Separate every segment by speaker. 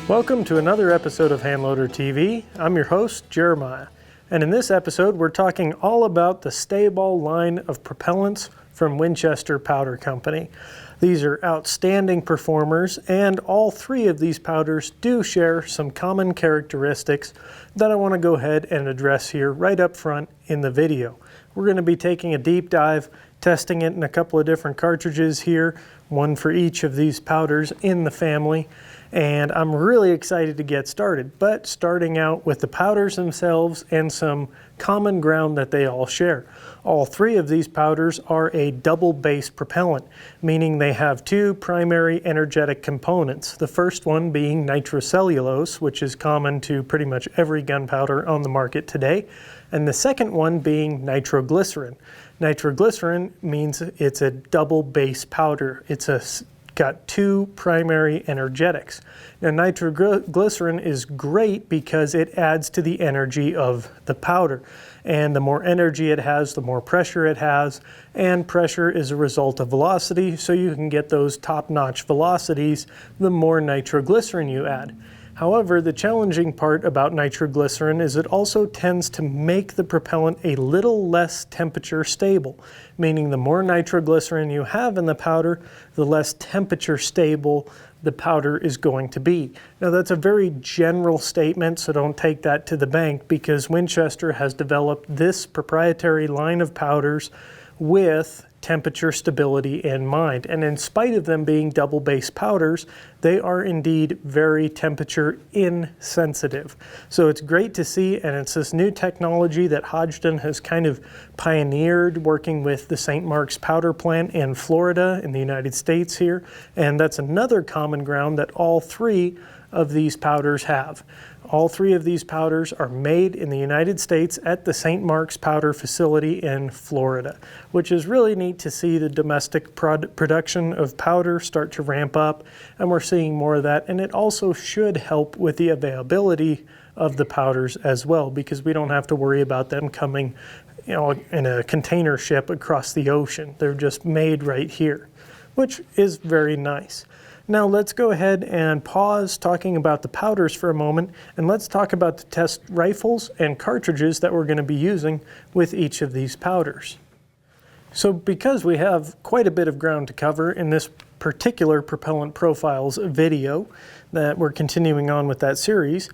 Speaker 1: Welcome to another episode of Handloader TV. I'm your host, Jeremiah. And in this episode, we're talking all about the StaBALL line of propellants from Winchester Powder Company. These are outstanding performers, and all three of these powders do share some common characteristics that I want to go ahead and address here right up front in the video. We're going to be taking a deep dive, testing it in a couple of different cartridges here, one for each of these powders in the family. And I'm really excited to get started, but starting out with the powders themselves and some common ground that they all share. All three of these powders are a double base propellant, meaning they have two primary energetic components. The first one being nitrocellulose, which is common to pretty much every gunpowder on the market today, and the second one being nitroglycerin. Nitroglycerin means it's a double base powder. It's got two primary energetics. Now, nitroglycerin is great because it adds to the energy of the powder. And the more energy it has, the more pressure it has. And pressure is a result of velocity, so you can get those top-notch velocities the more nitroglycerin you add. However, the challenging part about nitroglycerin is it also tends to make the propellant a little less temperature stable, meaning the more nitroglycerin you have in the powder, the less temperature stable the powder is going to be. Now, that's a very general statement, so don't take that to the bank, because Winchester has developed this proprietary line of powders with temperature stability in mind. And in spite of them being double base powders, they are indeed very temperature insensitive. So it's great to see, and it's this new technology that Hodgdon has kind of pioneered, working with the St. Mark's powder plant in Florida in the United States here. And that's another common ground that all three of these powders have. All three of these powders are made in the United States at the St. Mark's powder facility in Florida, which is really neat to see the domestic production of powder start to ramp up, and we're seeing more of that. And it also should help with the availability of the powders as well, because we don't have to worry about them coming, in a container ship across the ocean. They're just made right here, which is very nice. Now let's go ahead and pause talking about the powders for a moment, and let's talk about the test rifles and cartridges that we're going to be using with each of these powders. So because we have quite a bit of ground to cover in this particular Propellant Profiles video that we're continuing on with that series,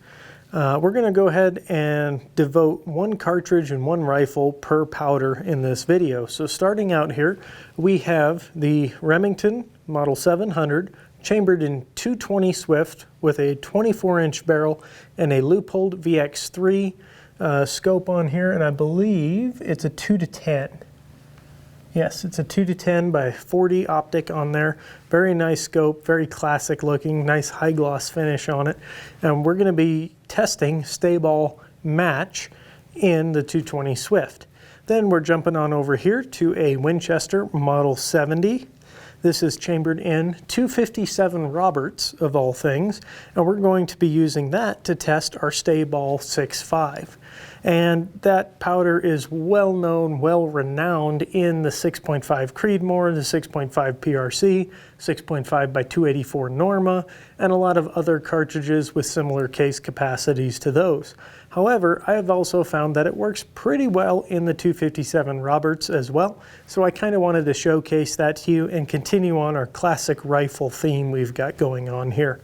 Speaker 1: we're going to go ahead and devote one cartridge and one rifle per powder in this video. So starting out here, we have the Remington Model 700 chambered in 220 Swift with a 24-inch barrel and a Leupold VX3 scope on here, and I believe it's a 2-to-10. Yes, it's a 2-to-10 by 40 optic on there. Very nice scope, very classic looking, nice high gloss finish on it. And we're going to be testing StaBALL match in the 220 Swift. Then we're jumping on over here to a Winchester Model 70. This is chambered in 257 Roberts, of all things, and we're going to be using that to test our StaBALL 6.5. And that powder is well known, well renowned in the 6.5 Creedmoor, the 6.5 PRC, 6.5 by 284 Norma, and a lot of other cartridges with similar case capacities to those. However, I have also found that it works pretty well in the 257 Roberts as well, so I kind of wanted to showcase that to you and continue on our classic rifle theme we've got going on here.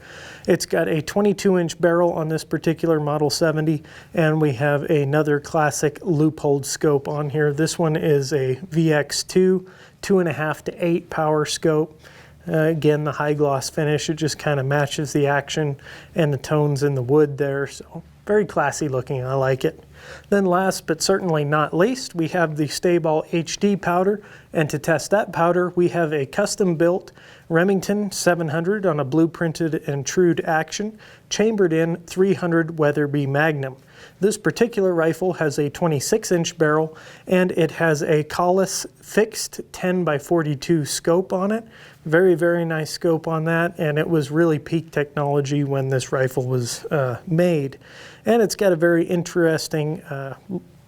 Speaker 1: It's got a 22-inch barrel on this particular Model 70, and we have another classic Leupold scope on here. This one is a VX2, 2.5 to 8 power scope. Again, the high gloss finish, it just kind of matches the action and the tones in the wood there, so very classy looking. I like it. Then last but certainly not least, we have the StaBALL HD powder, and to test that powder, we have a custom-built Remington 700 on a blueprinted and trued action, chambered in 300 Weatherby Magnum. This particular rifle has a 26-inch barrel, and it has a Collis fixed 10 by 42 scope on it. Very, very nice scope on that, and it was really peak technology when this rifle was made. And it's got a very interesting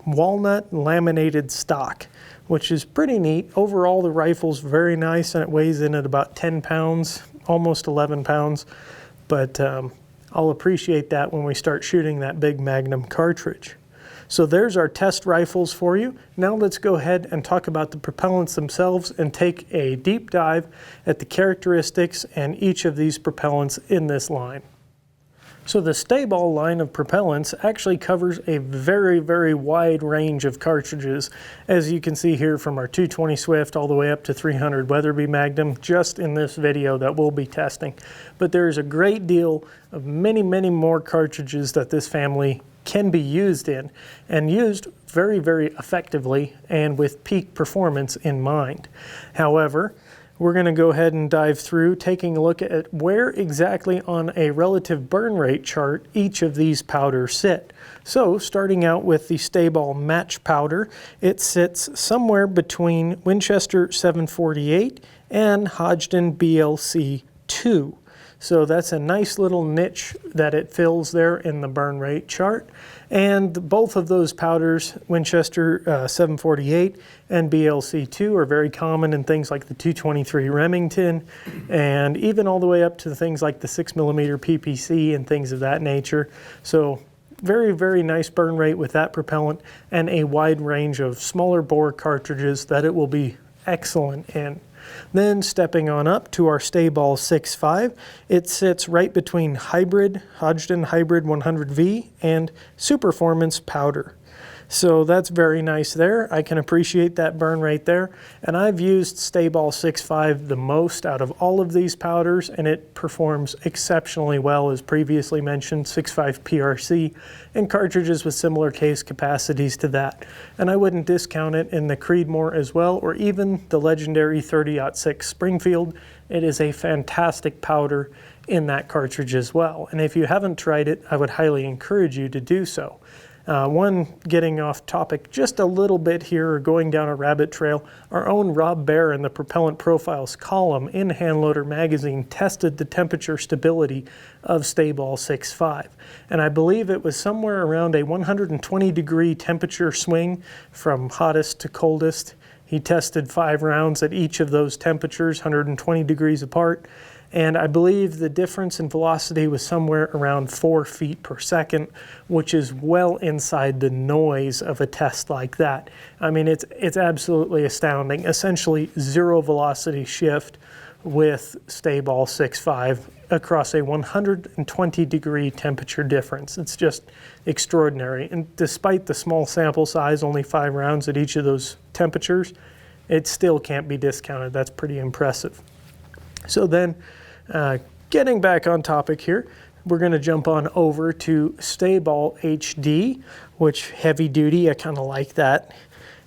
Speaker 1: walnut laminated stock, which is pretty neat. Overall, the rifle's very nice, and it weighs in at about 10 pounds, almost 11 pounds. But I'll appreciate that when we start shooting that big Magnum cartridge. So there's our test rifles for you. Now let's go ahead and talk about the propellants themselves and take a deep dive at the characteristics and each of these propellants in this line. So the StaBALL line of propellants actually covers a very, very wide range of cartridges, as you can see here from our 220 Swift all the way up to 300 Weatherby Magnum, just in this video that we'll be testing. But there's a great deal of many, many more cartridges that this family can be used in, and used very, very effectively and with peak performance in mind. However, we're going to go ahead and dive through taking a look at where exactly on a relative burn rate chart each of these powders sit. So starting out with the StaBALL match powder, it sits somewhere between Winchester 748 and Hodgdon BLC 2. So that's a nice little niche that it fills there in the burn rate chart. And both of those powders, Winchester 748 and BLC2, are very common in things like the 223 Remington, and even all the way up to things like the 6mm PPC and things of that nature. So very, very nice burn rate with that propellant, and a wide range of smaller bore cartridges that it will be excellent in. Then stepping on up to our StaBALL 6.5, it sits right between Hybrid, Hodgdon Hybrid 100V, and Superformance powder. So that's very nice there. I can appreciate that burn rate there. And I've used StaBALL 6.5 the most out of all of these powders, and it performs exceptionally well, as previously mentioned, 6.5 PRC, and cartridges with similar case capacities to that. And I wouldn't discount it in the Creedmoor as well, or even the legendary 30-06 Springfield. It is a fantastic powder in that cartridge as well. And if you haven't tried it, I would highly encourage you to do so. Getting off topic just a little bit here, or going down a rabbit trail, our own Rob Baer in the Propellant Profiles column in Handloader magazine tested the temperature stability of StaBALL 6.5. And I believe it was somewhere around a 120-degree temperature swing from hottest to coldest. He tested 5 rounds at each of those temperatures, 120 degrees apart. And I believe the difference in velocity was somewhere around 4 feet per second, which is well inside the noise of a test like that. I mean, it's absolutely astounding. Essentially zero velocity shift with StaBALL 6.5 across a 120-degree temperature difference. It's just extraordinary. And despite the small sample size, only 5 rounds at each of those temperatures, it still can't be discounted. That's pretty impressive. So then, getting back on topic here, we're going to jump on over to StaBALL HD, which heavy duty, I kind of like that.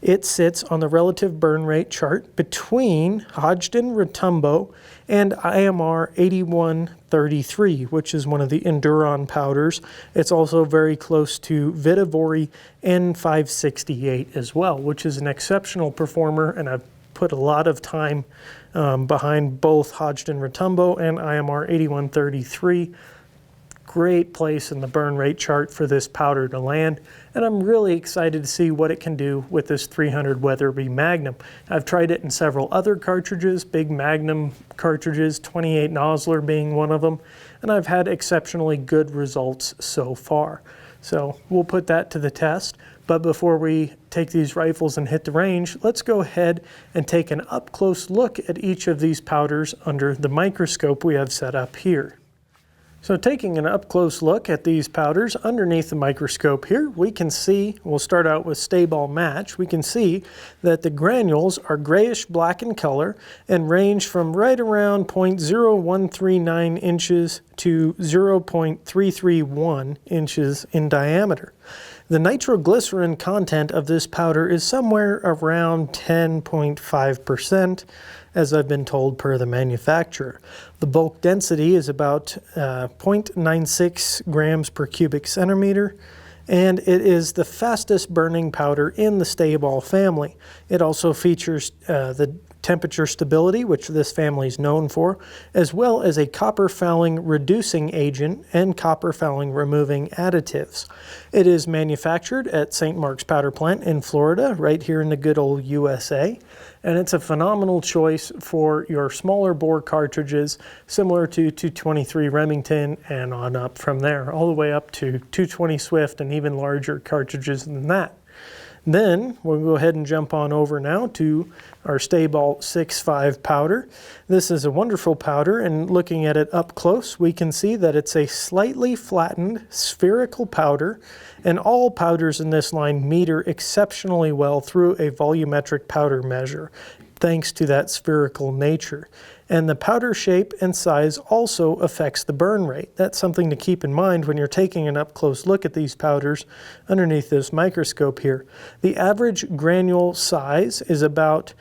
Speaker 1: It sits on the relative burn rate chart between Hodgdon Rotumbo and IMR 8133, which is one of the Enduron powders. It's also very close to Vitavori N568 as well, which is an exceptional performer, and I've put a lot of time behind both Hodgdon Rotumbo and IMR 8133. Great place in the burn rate chart for this powder to land, and I'm really excited to see what it can do with this 300 Weatherby Magnum. I've tried it in several other cartridges, big Magnum cartridges, 28 Nosler being one of them, and I've had exceptionally good results so far. So we'll put that to the test. But before we take these rifles and hit the range, let's go ahead and take an up-close look at each of these powders under the microscope we have set up here. So taking an up-close look at these powders underneath the microscope here, we can see, we'll start out with StaBALL Match, we can see that the granules are grayish black in color and range from right around 0.0139 inches to 0.331 inches in diameter. The nitroglycerin content of this powder is somewhere around 10.5%, as I've been told per the manufacturer. The bulk density is about 0.96 grams per cubic centimeter, and it is the fastest burning powder in the StaBALL family. It also features the temperature stability, which this family is known for, as well as a copper fouling reducing agent and copper fouling removing additives. It is manufactured at St. Mark's Powder Plant in Florida, right here in the good old USA. And it's a phenomenal choice for your smaller bore cartridges, similar to 223 Remington and on up from there, all the way up to 220 Swift and even larger cartridges than that. Then we'll go ahead and jump on over now to our StaBALL 6.5 powder. This is a wonderful powder, and looking at it up close, we can see that it's a slightly flattened spherical powder, and all powders in this line meter exceptionally well through a volumetric powder measure, thanks to that spherical nature. And the powder shape and size also affects the burn rate. That's something to keep in mind when you're taking an up-close look at these powders underneath this microscope here. The average granule size is about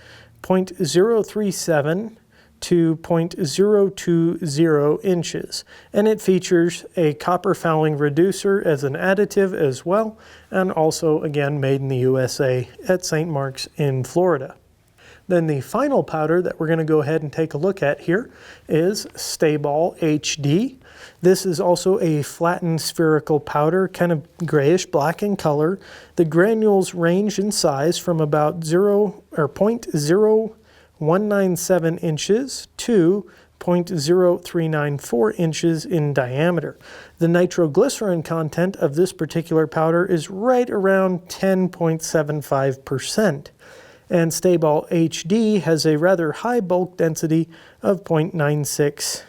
Speaker 1: 0.037 to 0.020 inches, and it features a copper fouling reducer as an additive as well, and also again made in the USA at St. Mark's in Florida. Then the final powder that we're going to go ahead and take a look at here is StaBALL HD. This is also a flattened spherical powder, kind of grayish black in color. The granules range in size from about 0.0197 inches to 0.0394 inches in diameter. The nitroglycerin content of this particular powder is right around 10.75%. And StaBALL HD has a rather high bulk density of 0.96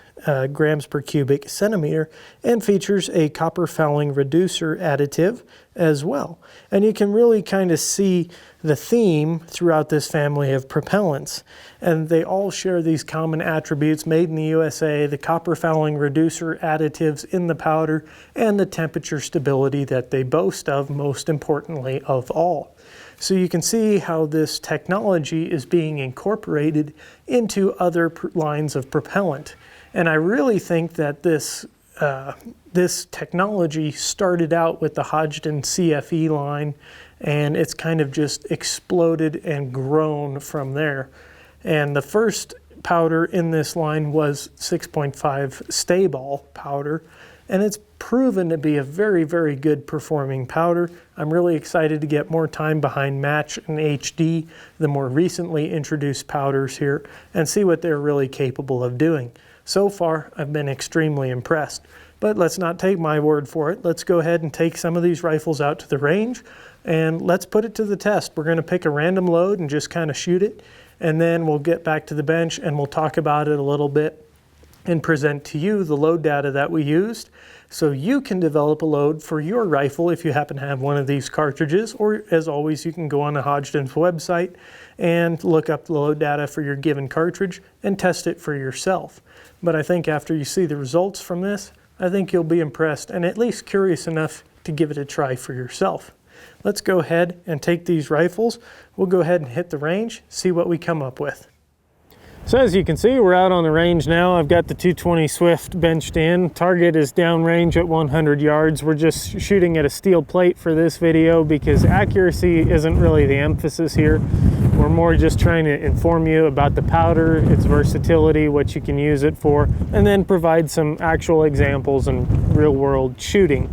Speaker 1: grams per cubic centimeter and features a copper fouling reducer additive as well. And you can really kind of see the theme throughout this family of propellants. And they all share these common attributes: made in the USA, the copper fouling reducer additives in the powder, and the temperature stability that they boast of, most importantly of all. So you can see how this technology is being incorporated into other lines of propellant. And I really think that this technology started out with the Hodgdon CFE line, and it's kind of just exploded and grown from there. And the first powder in this line was 6.5 StaBALL powder, and it's proven to be a very, very good performing powder. I'm really excited to get more time behind Match and HD, the more recently introduced powders here, and see what they're really capable of doing. So far, I've been extremely impressed. But let's not take my word for it. Let's go ahead and take some of these rifles out to the range, and let's put it to the test. We're going to pick a random load and just kind of shoot it, and then we'll get back to the bench and we'll talk about it a little bit and present to you the load data that we used, so you can develop a load for your rifle if you happen to have one of these cartridges. Or as always, you can go on the Hodgdon's website and look up the load data for your given cartridge and test it for yourself. But I think after you see the results from this, I think you'll be impressed and at least curious enough to give it a try for yourself. Let's go ahead and take these rifles. We'll go ahead and hit the range, see what we come up with. So as you can see, we're out on the range now. I've got the 220 Swift benched in. Target is downrange at 100 yards. We're just shooting at a steel plate for this video because accuracy isn't really the emphasis here. We're more just trying to inform you about the powder, its versatility, what you can use it for, and then provide some actual examples and real-world shooting.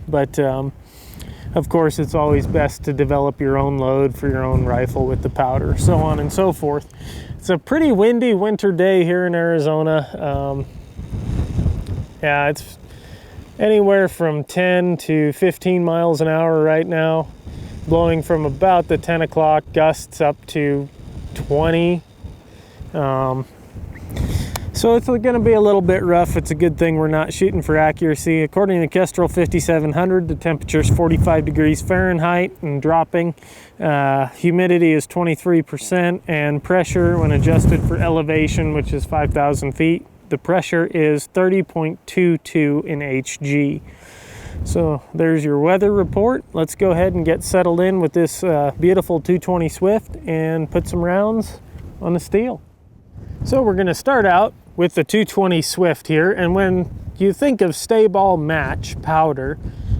Speaker 1: But of course, it's always best to develop your own load for your own rifle with the powder, so on and so forth. It's a pretty windy winter day here in Arizona. Yeah, it's anywhere from 10 to 15 miles an hour right now, blowing from about the 10 o'clock gusts up to 20. So it's going to be a little bit rough. It's a good thing we're not shooting for accuracy. According to Kestrel 5700, the temperature is 45 degrees Fahrenheit and dropping. Humidity is 23%, and pressure, when adjusted for elevation, which is 5,000 feet, the pressure is 30.22 in Hg. So there's your weather report. Let's go ahead and get settled in with this beautiful 220 Swift and put some rounds on the steel. So we're going to start out with the 220 Swift here, and when you think of StaBALL Match powder,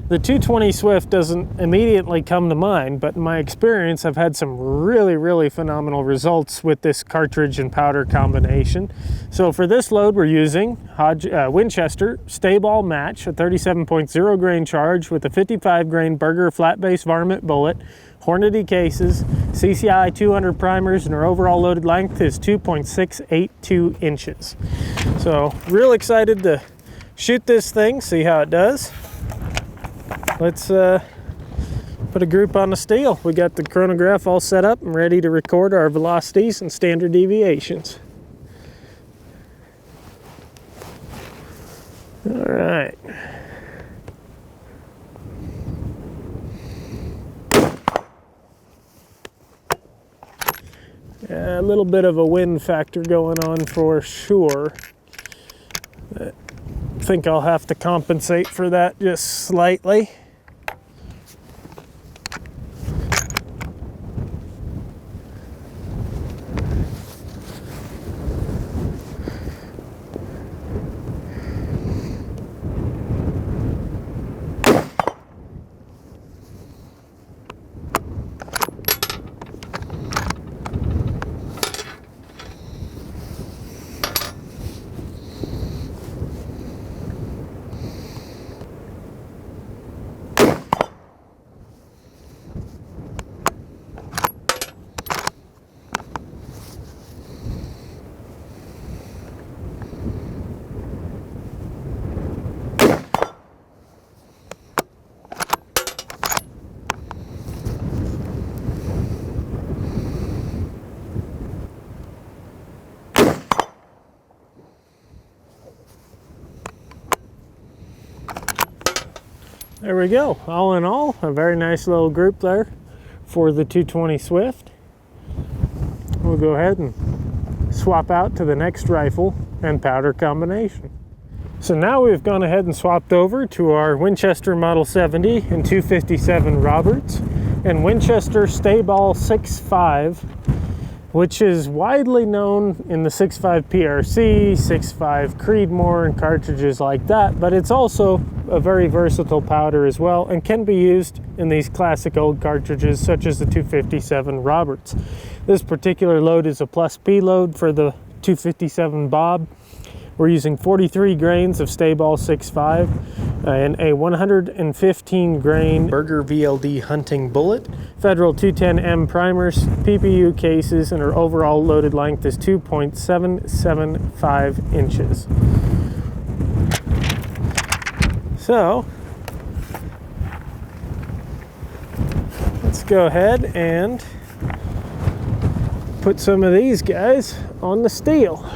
Speaker 1: The 220 Swift doesn't immediately come to mind, but in my experience, I've had some really phenomenal results with this cartridge and powder combination. So for this load, we're using Winchester StaBALL match, a 37.0 grain charge with a 55 grain burger flat base varmint bullet, Hornady cases, CCI 200 primers, and our overall loaded length is 2.682 inches. So real excited to shoot this thing, see how it does. Let's put a group on the steel. We got the chronograph all set up and ready to record our velocities and standard deviations. All right. A little bit of a wind factor going on for sure. I think I'll have to compensate for that just slightly. There we go. All in all, a very nice little group there for the 220 Swift. We'll go ahead and swap out to the next rifle and powder combination. So now we've gone ahead and swapped over to our Winchester Model 70 and 257 Roberts and Winchester StaBALL 6.5, which is widely known in the 6.5 PRC, 6.5 Creedmoor, and cartridges like that, but it's also a very versatile powder as well and can be used in these classic old cartridges such as the 257 Roberts. This particular load is a plus P load for the 257 Bob. We're using 43 grains of StaBALL 6.5 and a 115 grain Burger VLD hunting bullet, Federal 210M primers, PPU cases, and our overall loaded length is 2.775 inches. So let's go ahead and put some of these guys on the steel.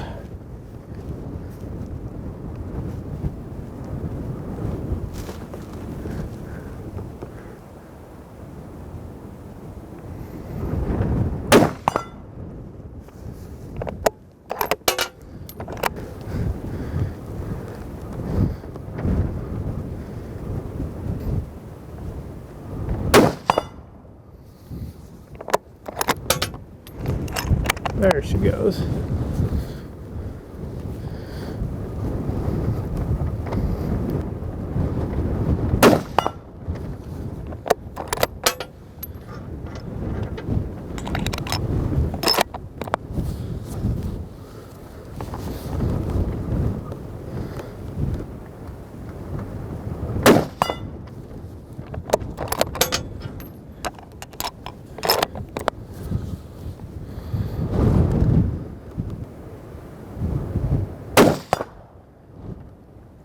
Speaker 1: There she goes.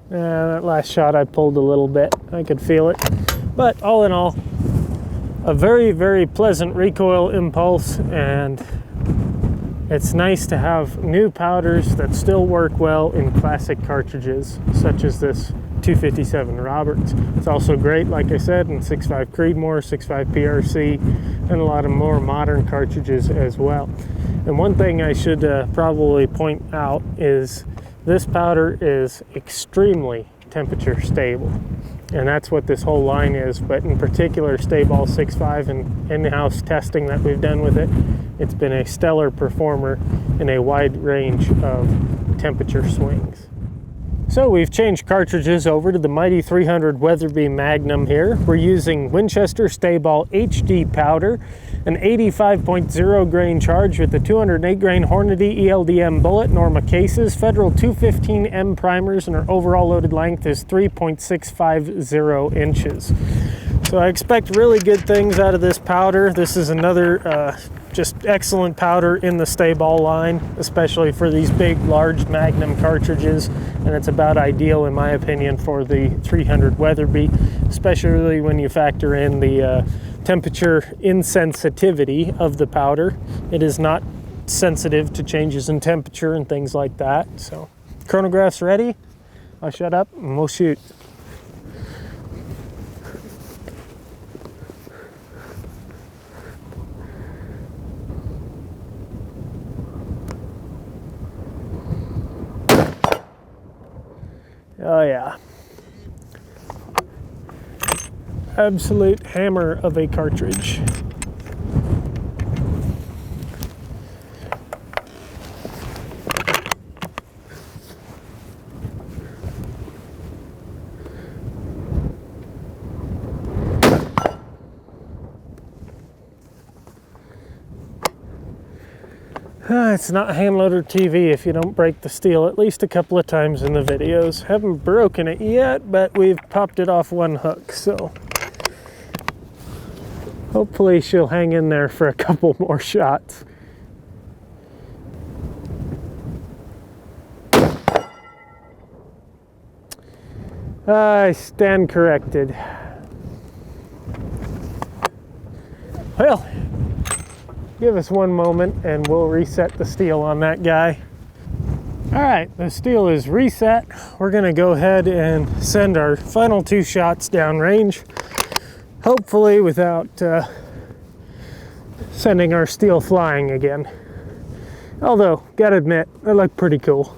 Speaker 1: That last shot I pulled a little bit. I could feel it. But all in all, a very pleasant recoil impulse, and it's nice to have new powders that still work well in classic cartridges such as this 257 Roberts. It's also great, like I said, in 6.5 Creedmoor, 6.5 PRC, and a lot of more modern cartridges as well. And one thing I should probably point out is this powder is extremely temperature stable, and that's what this whole line is. But in particular, StaBALL 6.5 and in-house testing that we've done with it, it's been a stellar performer in a wide range of temperature swings. So we've changed cartridges over to the mighty 300 Weatherby Magnum here. We're using Winchester StaBALL HD powder, an 85.0 grain charge with a 208 grain Hornady ELDM bullet, Norma cases, Federal 215M primers, and our overall loaded length is 3.650 inches. So I expect really good things out of this powder. This is another just excellent powder in the StaBALL line, especially for these big, large Magnum cartridges, and it's about ideal, in my opinion, for the 300 Weatherby, especially when you factor in the temperature insensitivity of the powder. It is not sensitive to changes in temperature and things like that. So, chronograph's ready. I'll shut up and we'll shoot. Oh yeah. Absolute hammer of a cartridge. It's not Handloader TV if you don't break the steel at least a couple of times in the videos. Haven't broken it yet, but we've popped it off one hook, so hopefully she'll hang in there for a couple more shots. I stand corrected. Well, give us one moment and we'll reset the steel on that guy. All right, the steel is reset. We're gonna go ahead and send our final two shots downrange, hopefully without sending our steel flying again. Although, gotta admit, they look pretty cool.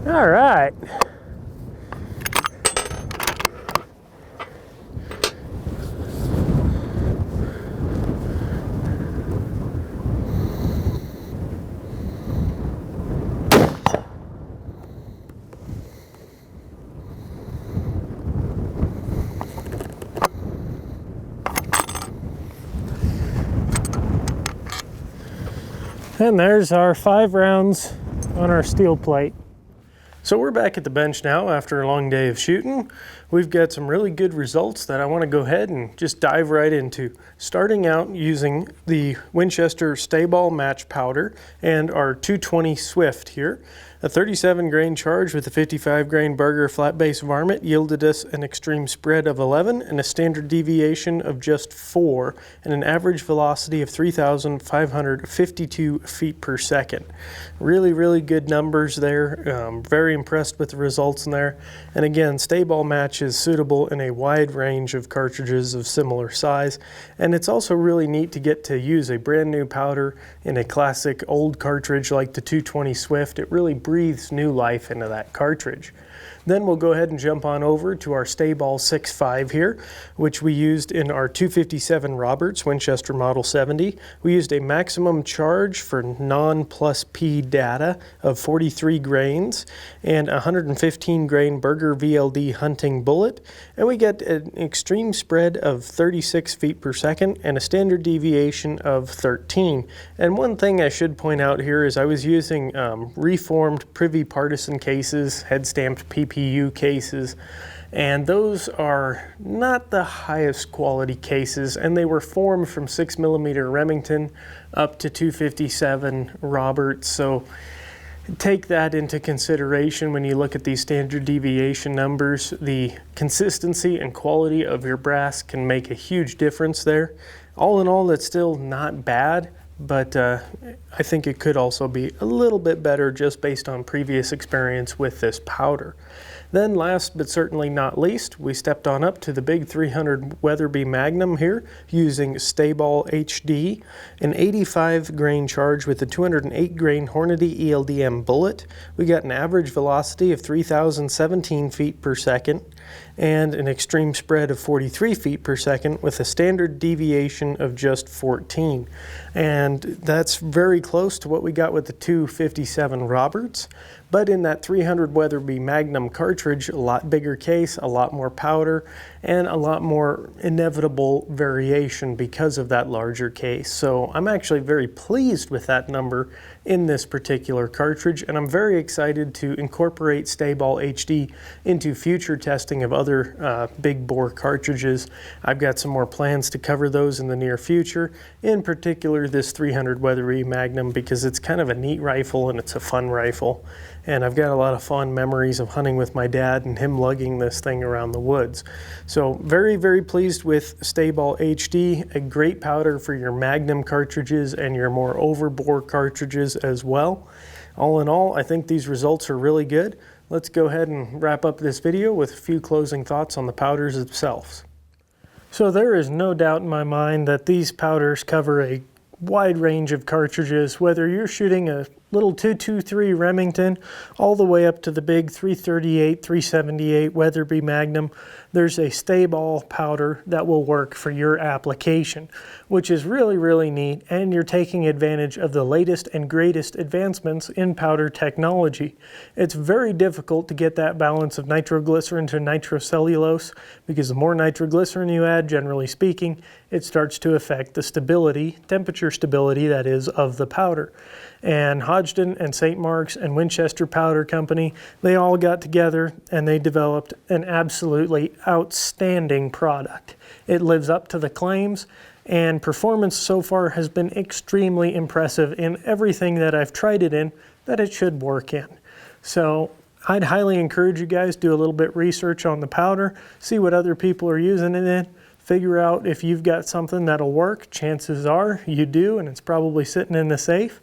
Speaker 1: All right. And there's our 5 rounds on our steel plate. So we're back at the bench now after a long day of shooting. We've got some really good results that I want to go ahead and just dive right into. Starting out using the Winchester StaBALL match powder and our 220 Swift here. A 37 grain charge with a 55 grain Burger flat base varmint yielded us an extreme spread of 11 and a standard deviation of just 4 and an average velocity of 3,552 feet per second. Really, really good numbers there. Very impressed with the results in there. And again, StaBALL match is suitable in a wide range of cartridges of similar size. And it's also really neat to get to use a brand new powder in a classic old cartridge like the 220 Swift. It really breathes new life into that cartridge. Then we'll go ahead and jump on over to our StaBALL 6.5 here, which we used in our 257 Roberts Winchester Model 70. We used a maximum charge for non-plus-P data of 43 grains and 115 grain Burger VLD hunting bullet, and we get an extreme spread of 36 feet per second and a standard deviation of 13. And one thing I should point out here is I was using reformed Privy Partisan cases, head-stamped PPU cases, and those are not the highest quality cases, and they were formed from 6mm Remington up to 257 Roberts, so take that into consideration when you look at these standard deviation numbers. The consistency and quality of your brass can make a huge difference there. All in all, that's still not bad, but I think it could also be a little bit better just based on previous experience with this powder. Then last but certainly not least, we stepped on up to the big 300 Weatherby Magnum here using StaBALL HD, an 85 grain charge with a 208 grain Hornady ELDM bullet. We got an average velocity of 3,017 feet per second and an extreme spread of 43 feet per second with a standard deviation of just 14. And that's very close to what we got with the 257 Roberts. But in that 300 Weatherby Magnum cartridge, a lot bigger case, a lot more powder, and a lot more inevitable variation because of that larger case. So I'm actually very pleased with that number in this particular cartridge, and I'm very excited to incorporate StaBALL HD into future testing of other big bore cartridges. I've got some more plans to cover those in the near future, in particular this 300 Weatherby Magnum, because it's kind of a neat rifle and it's a fun rifle. And I've got a lot of fond memories of hunting with my dad and him lugging this thing around the woods. So very, very pleased with StaBALL HD, a great powder for your Magnum cartridges and your more overbore cartridges as well. All in all, I think these results are really good. Let's go ahead and wrap up this video with a few closing thoughts on the powders themselves. So there is no doubt in my mind that these powders cover a wide range of cartridges, whether you're shooting a little 223 Remington all the way up to the big 338, 378 Weatherby Magnum. There's a StaBALL powder that will work for your application, which is really, really neat, and you're taking advantage of the latest and greatest advancements in powder technology. It's very difficult to get that balance of nitroglycerin to nitrocellulose, because the more nitroglycerin you add, generally speaking, it starts to affect the stability, temperature stability that is, of the powder. And Hodgdon and St. Mark's and Winchester Powder Company, they all got together and they developed an absolutely outstanding product. It lives up to the claims, and performance so far has been extremely impressive in everything that I've tried it in that it should work in. So I'd highly encourage you guys to do a little bit research on the powder, see what other people are using it in, figure out if you've got something that'll work. Chances are you do, and it's probably sitting in the safe.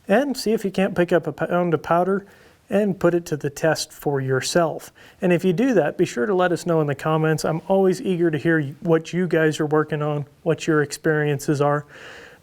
Speaker 1: And see if you can't pick up a pound of powder and put it to the test for yourself. And if you do that, be sure to let us know in the comments. I'm always eager to hear what you guys are working on, what your experiences are.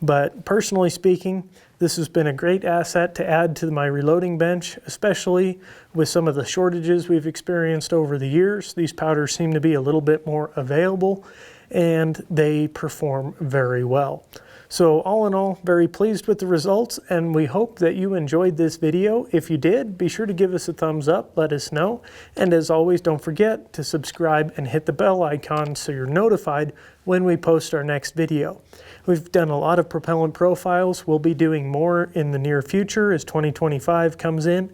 Speaker 1: But personally speaking, this has been a great asset to add to my reloading bench, especially with some of the shortages we've experienced over the years. These powders seem to be a little bit more available, and they perform very well. So all in all, very pleased with the results, and we hope that you enjoyed this video. If you did, be sure to give us a thumbs up, let us know. And as always, don't forget to subscribe and hit the bell icon so you're notified when we post our next video. We've done a lot of propellant profiles. We'll be doing more in the near future as 2025 comes in,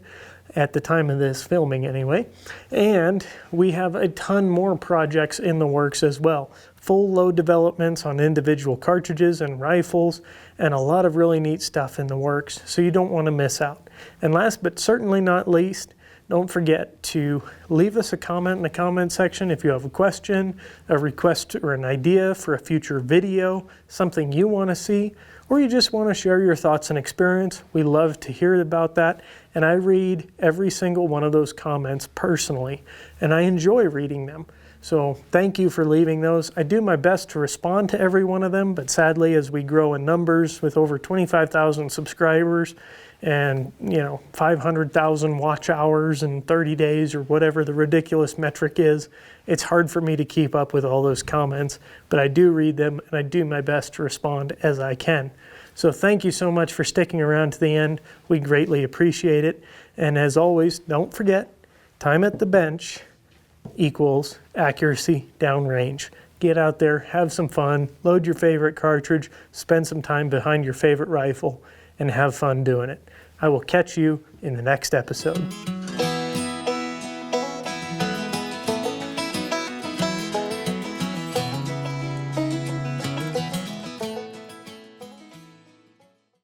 Speaker 1: at the time of this filming anyway. And we have a ton more projects in the works as well. Full load developments on individual cartridges and rifles, and a lot of really neat stuff in the works, so you don't want to miss out. And last but certainly not least, don't forget to leave us a comment in the comment section if you have a question, a request or an idea for a future video, something you want to see, or you just want to share your thoughts and experience. We love to hear about that, and I read every single one of those comments personally, and I enjoy reading them. So thank you for leaving those. I do my best to respond to every one of them, but sadly, as we grow in numbers with over 25,000 subscribers and 500,000 watch hours in 30 days or whatever the ridiculous metric is, it's hard for me to keep up with all those comments, but I do read them and I do my best to respond as I can. So thank you so much for sticking around to the end. We greatly appreciate it. And as always, don't forget, time at the bench equals accuracy downrange. Get out there, have some fun, load your favorite cartridge, spend some time behind your favorite rifle, and have fun doing it. I will catch you in the next episode.